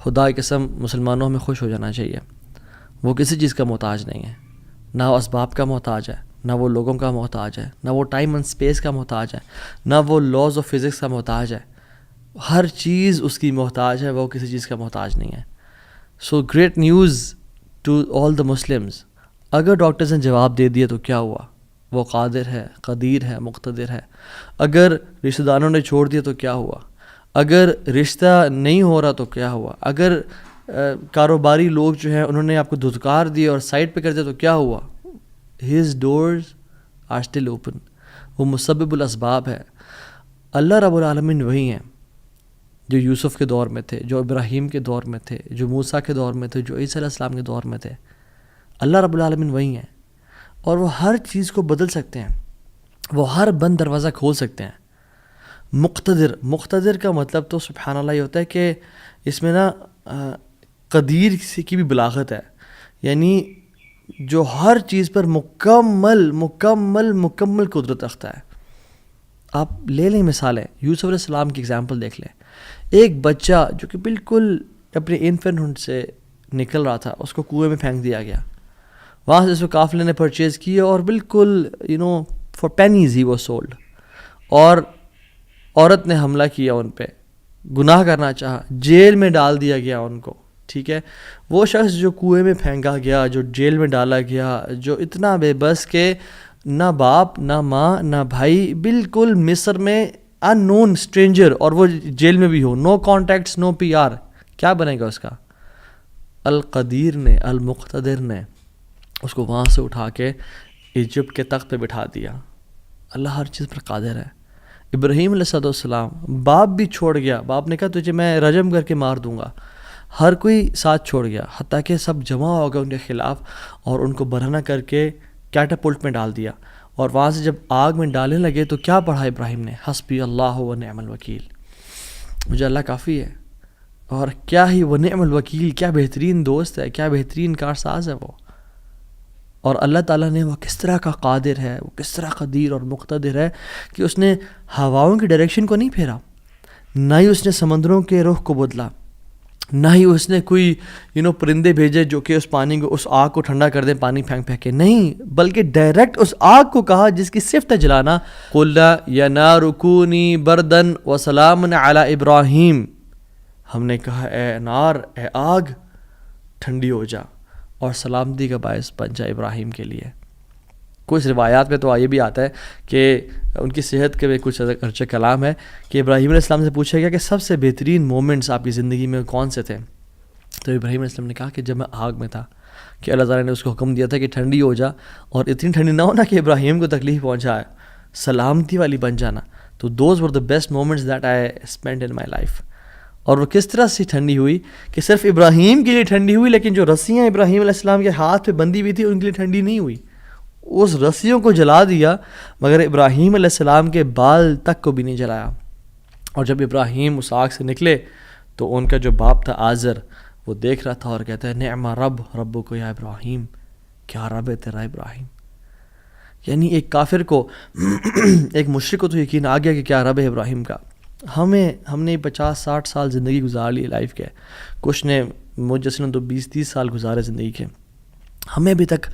خدا کی قسم مسلمانوں ہمیں خوش ہو جانا چاہیے. وہ کسی چیز کا محتاج نہیں ہے، نہ وہ اسباب کا محتاج ہے، نہ وہ لوگوں کا محتاج ہے، نہ وہ ٹائم اینڈ اسپیس کا محتاج ہے، نہ وہ لاز آف فزکس کا محتاج ہے. ہر چیز اس کی محتاج ہے، وہ کسی چیز کا محتاج نہیں ہے. So great news to all the Muslims. اگر ڈاکٹرز نے جواب دے دیا تو کیا ہوا؟ وہ قادر ہے، قدیر ہے، مقتدر ہے. اگر رشتہ داروں نے چھوڑ دیا تو کیا ہوا؟ اگر رشتہ نہیں ہو رہا تو کیا ہوا؟ اگر کاروباری لوگ جو ہیں انہوں نے آپ کو دھتکار دیا اور سائڈ پہ کر دیا تو کیا ہوا؟ His doors are still open. وہ مسبب الاسباب ہے. اللہ رب العالمین وہی ہیں جو یوسف کے دور میں تھے، جو ابراہیم کے دور میں تھے، جو موسیٰ کے دور میں تھے، جو عیسیٰ علیہ السلام کے دور میں تھے. اللہ رب العالمین وہی ہیں اور وہ ہر چیز کو بدل سکتے ہیں، وہ ہر بند دروازہ کھول سکتے ہیں. مقتدر کا مطلب تو سبحان اللہ یہ ہوتا ہے کہ اس میں نا قدیر کی بھی بلاغت ہے، یعنی جو ہر چیز پر مکمل مکمل مکمل قدرت رکھتا ہے. آپ لے لیں مثالیں، یوسف علیہ السلام کی اگزامپل دیکھ لیں. ایک بچہ جو کہ بالکل اپنے انفینٹ سے نکل رہا تھا، اس کو کنویں میں پھینک دیا گیا. وہاں سے اس کو قافلے نے پرچیز کیا اور بالکل for pennies he was sold. اور عورت نے حملہ کیا ان پہ، گناہ کرنا چاہا، جیل میں ڈال دیا گیا ان کو. ٹھیک ہے، وہ شخص جو کنویں میں پھینکا گیا، جو جیل میں ڈالا گیا، جو اتنا بے بس کہ نہ باپ نہ ماں نہ بھائی، بالکل مصر میں ان نون اسٹرینجر، اور وہ جیل میں بھی ہو، نو کانٹیکٹس نو پی آر، کیا بنے گا اس کا؟ القدیر نے، المقتدر نے اس کو وہاں سے اٹھا کے ایجپٹ کے تخت پہ بٹھا دیا. اللہ ہر چیز پر قادر ہے. ابراہیم علیہ السلام باپ بھی چھوڑ گیا، باپ نے کہا تجھے میں رجم کر کے مار دوں گا، ہر کوئی ساتھ چھوڑ گیا، حتیٰ کہ سب جمع ہو گئے ان کے خلاف اور ان کو برہنہ کر کے کیٹاپلٹ میں ڈال دیا. اور وہاں سے جب آگ میں ڈالنے لگے تو کیا پڑھا ابراہیم نے؟ حسبی اللہ و نعم الوکیل، مجھے اللہ کافی ہے. اور کیا ہی وہ نعم الوکیل، کیا بہترین دوست ہے، کیا بہترین کارساز ہے وہ. اور اللہ تعالیٰ نے وہ کس طرح کا قادر ہے، وہ کس طرح قدیر اور مقتدر ہے کہ اس نے ہواؤں کی ڈائریکشن کو نہیں پھیرا، نہ ہی اس نے سمندروں کے رخ کو بدلا، نہ ہی اس نے کوئی پرندے بھیجے جو کہ اس پانی کو، اس آگ کو ٹھنڈا کر دیں پانی پھینک پھینک کے، نہیں، بلکہ ڈائریکٹ اس آگ کو کہا جس کی صفت ہے جلانا، قُلْ يَا نَارُ كُونِي بَرْدًا وَسَلَامًا عَلَىٰ إِبْرَاهِيمَ. ہم نے کہا اے نار، اے آگ، ٹھنڈی ہو جا اور سلامتی کا باعث بن جا ابراہیم کے لیے. کچھ روایات میں تو یہ بھی آتا ہے کہ ان کی صحت کے بھی کچھ ارچہ کلام ہے کہ ابراہیم علیہ السلام سے پوچھا گیا کہ سب سے بہترین مومنٹس آپ کی زندگی میں کون سے تھے؟ تو ابراہیم علیہ السلام نے کہا کہ جب میں آگ میں تھا، کہ اللہ تعالیٰ نے اس کو حکم دیا تھا کہ ٹھنڈی ہو جا، اور اتنی ٹھنڈی نہ ہونا کہ ابراہیم کو تکلیف پہنچائے، سلامتی والی بن جانا. تو those were the best moments that I spend in my life. اور وہ کس طرح سے ٹھنڈی ہوئی کہ صرف ابراہیم کے لیے ٹھنڈی ہوئی، لیکن جو رسیاں ابراہیم علیہ السلام کے ہاتھ پہ بندھی ہوئی تھی ان کے لیے ٹھنڈی نہیں ہوئی. اس رسیوں کو جلا دیا مگر ابراہیم علیہ السلام کے بال تک کو بھی نہیں جلایا. اور جب ابراہیم اس آگ سے نکلے تو ان کا جو باپ تھا آزر، وہ دیکھ رہا تھا اور کہتا ہے نعم رب کو یا ابراہیم، کیا رب ہے تیرا ابراہیم. یعنی ایک کافر کو ایک مشرک کو تو یقین آ گیا کہ کیا رب ہے ابراہیم کا. ہم نے 50-60 سال زندگی گزار لی لائف کے، کچھ نے مجھ جیسے نے تو 20-30 سال گزارے زندگی کے. ہمیں ابھی تک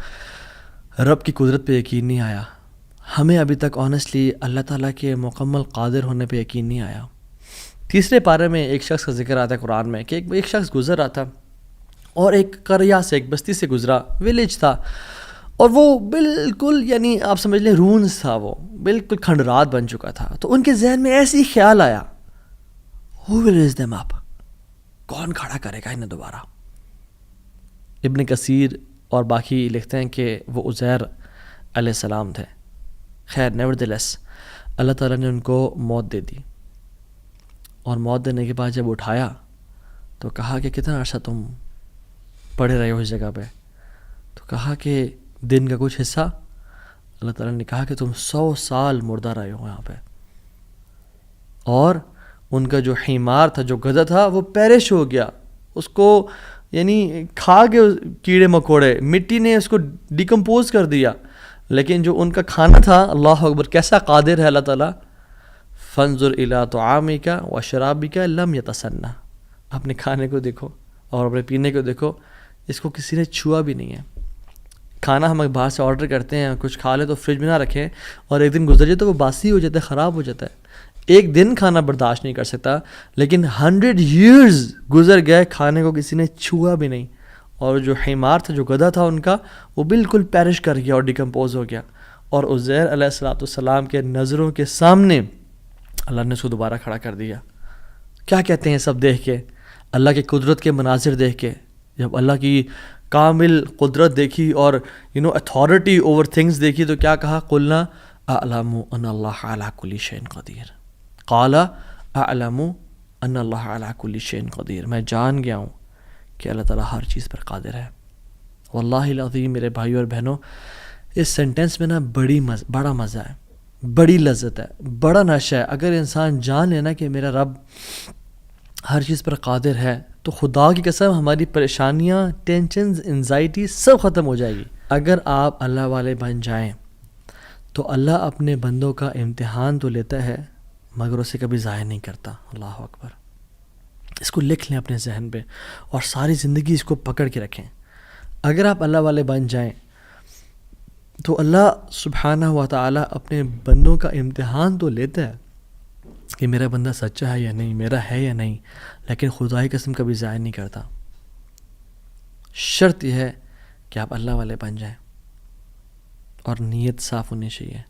رب کی قدرت پہ یقین نہیں آیا، ہمیں ابھی تک آنیسٹلی اللہ تعالیٰ کے مکمل قادر ہونے پہ یقین نہیں آیا. تیسرے پارے میں ایک شخص کا ذکر آتا ہے قرآن میں کہ ایک شخص گزر رہا تھا اور ایک قریہ سے، ایک بستی سے گزرا، ویلیج تھا، اور وہ بالکل یعنی آپ سمجھ لیں رونز تھا، وہ بالکل کھنڈرات بن چکا تھا. تو ان کے ذہن میں ایسی خیال آیا، who will raise them up؟ کون کھڑا کرے گا انہیں دوبارہ؟ ابن کثیر اور باقی لکھتے ہیں کہ وہ عزیر علیہ السلام تھے. خیر نیورتھلیس اللہ تعالیٰ نے ان کو موت دے دی، اور موت دینے کے بعد جب اٹھایا تو کہا کہ کتنا عرصہ تم پڑے رہے ہو اس جگہ پہ؟ تو کہا کہ دن کا کچھ حصہ. اللہ تعالیٰ نے کہا کہ تم 100 سال مردہ رہے ہو یہاں پہ. اور ان کا جو حمار تھا، جو گدھا تھا، وہ پیرش ہو گیا، اس کو یعنی کھا گئے کیڑے مکوڑے، مٹی نے اس کو ڈیکمپوز کر دیا. لیکن جو ان کا کھانا تھا، اللہ اکبر کیسا قادر ہے اللہ تعالیٰ. فانظر الی طعامک وشرابک لم یتسنہ، اپنے کھانے کو دیکھو، اور اپنے پینے کو دیکھو، اس کو کسی نے چھوا بھی نہیں ہے. کھانا ہم باہر سے آرڈر کرتے ہیں، کچھ کھا لیں تو فریج میں نہ رکھیں، اور ایک دن گزر جائے تو وہ باسی ہو جاتا ہے، خراب ہو جاتا ہے. ایک دن کھانا برداشت نہیں کر سکتا، لیکن 100 years گزر گئے، کھانے کو کسی نے چھوا بھی نہیں. اور جو حمار تھا، جو گدھا تھا ان کا، وہ بالکل پیرش کر گیا اور ڈیکمپوز ہو گیا. اور عزیر علیہ السلام کے نظروں کے سامنے اللہ نے اس کو دوبارہ کھڑا کر دیا. کیا کہتے ہیں سب دیکھ کے، اللہ کی قدرت کے مناظر دیکھ کے، جب اللہ کی کامل قدرت دیکھی اور اتھارٹی اوور تھنگس دیکھی تو کیا کہا؟ قلنا اعلم ان اللہ علی کل شیء قدیر. قال اعلم ان اللہ علی کل شیء قدیر. میں جان گیا ہوں کہ اللہ تعالیٰ ہر چیز پر قادر ہے. واللہ العظیم میرے بھائیو اور بہنوں، اس سینٹنس میں نا بڑا مزہ ہے، بڑی لذت ہے، بڑا نشہ ہے. اگر انسان جان لینا کہ میرا رب ہر چیز پر قادر ہے تو خدا کی قسم ہماری پریشانیاں، ٹینشنز، انزائٹی سب ختم ہو جائے گی. اگر آپ اللہ والے بن جائیں تو اللہ اپنے بندوں کا امتحان تو لیتا ہے مگر اسے کبھی ضائع نہیں کرتا. اللہ اکبر. اس کو لکھ لیں اپنے ذہن پہ اور ساری زندگی اس کو پکڑ کے رکھیں. اگر آپ اللہ والے بن جائیں تو اللہ سبحانہ و تعالیٰ اپنے بندوں کا امتحان تو لیتا ہے کہ میرا بندہ سچا ہے یا نہیں، میرا ہے یا نہیں، لیکن خدا کی قسم کبھی ضائع نہیں کرتا. شرط یہ ہے کہ آپ اللہ والے بن جائیں اور نیت صاف ہونی چاہیے.